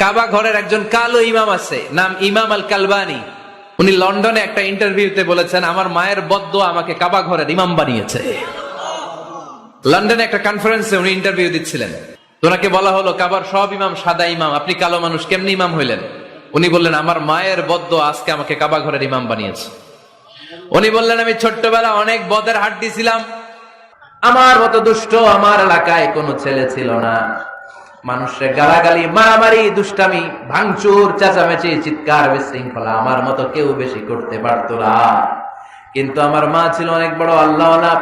কাবা ঘরের একজন কালো ইমাম আছে, নাম ইমাম আল কালবানি। উনি লন্ডনে একটা ইন্টারভিউতে বলেছেন, আমার মায়ের বদ্দোয়া আমাকে কাবা ঘরের ইমাম বানিয়েছে। লন্ডনে একটা কনফারেন্সে উনি ইন্টারভিউ দিচ্ছিলেন। ওনাকে বলা হলো, কাবার সব ইমাম সাদা ইমাম, আপনি কালো মানুষ, কেমনি ইমাম হইলেন? উনি বললেন, আমার মায়ের বদ্দোয়া আজকে আমাকে কাবা ঘরের ইমাম বানিয়েছে। উনি বললেন, আমি ছোট্টবেলা অনেক বদের হাড্ডি ছিলাম, আমার মতো দুষ্ট আমার এলাকায় কোনো ছেলে ছিল না। মানুষের গালাগালি, মারামারি, দুষ্টামি, ভাঙচুর, চেঁচামেচি, চিৎকার, বিশৃঙ্খলা আমার মতো কেউ বেশি করতে পারতো না। কিন্তু আমার মা ছিল অনেক বড় আল্লাহওয়ালা।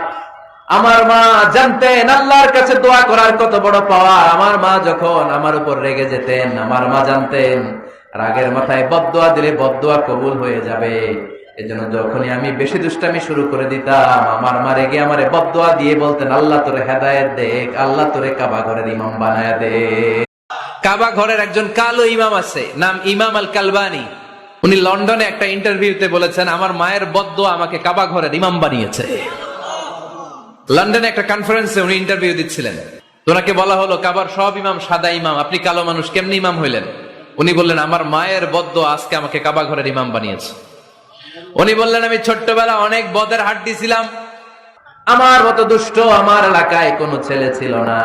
আমার মা জানতেন আল্লাহর কাছে দোয়া করার কত বড় পাওয়া। আমার মা যখন আমার উপর রেগে যেতেন, আমার মা জানতেন রাগের মাথায় বদদোয়া দিলে বদদোয়া কবুল হয়ে যাবে। এজন্য যখনই আমি বেশি দুষ্টামি শুরু করে দিতাম, আমার মা রেগে আমারে বদদোয়া দিয়ে বলতেন, আল্লাহ তোরে হেদায়েত দেখ, আল্লাহ তোরে কাবা ঘরের ইমাম বানায়া দে। কাবা ঘরের একজন কালো ইমাম আছে, নাম ইমাম আল কালবানি। উনি লন্ডনে একটা ইন্টারভিউতে বলেছেন, আমার মায়ের বদদোয়া আমাকে কাবা ঘরের ইমাম বানিয়েছে। লন্ডনে একটা কনফারেন্সে উনি ইন্টারভিউ দিচ্ছিলেন। ওনাকে বলা হলো, কাবার সব ইমাম সাদা ইমাম, আপনি কালো মানুষ, কেমনি ইমাম হইলেন? উনি বললেন, আমার মায়ের বদদোয়া আজকে আমাকে কাবা ঘরের ইমাম বানিয়েছে। উনি বললেন, আমি ছোট্টবেলা অনেক বদের হাড্ডি ছিলাম, আমার মতো দুষ্ট আমার এলাকায় কোনো ছেলে ছিল না।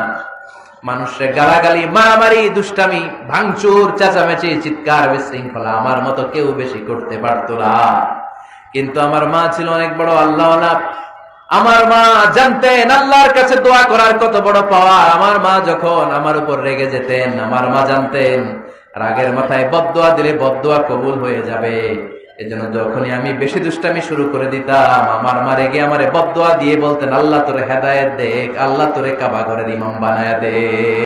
মানুষের গালাগালি, মারামারি, দুষ্টামি, ভাঙচুর, চেঁচামেচি, চিৎকার, বিশৃঙ্খলা আমার মতো কেউ বেশি করতে পারতো না। কিন্তু আমার মা ছিল অনেক বড় আল্লাহওয়ালা। আমার মা জানতেন আল্লাহর কাছে দোয়া করার কত বড় পাওয়া। আমার মা যখন আমার উপর রেগে যেতেন, আমার মা জানতেন রাগের মাথায় বদদোয়া দিলে বদদোয়া কবুল হয়ে যাবে। এজন্য যখনই আমি বেশি দুষ্টামি শুরু করে দিতাম, আমার মা রেগে আমারে বদদোয়া দিয়ে বলতেন, আল্লাহ তোরে হেদায়েত দেখ, আল্লাহ তোরে কাবা ঘরের ইমাম বানায়া দে।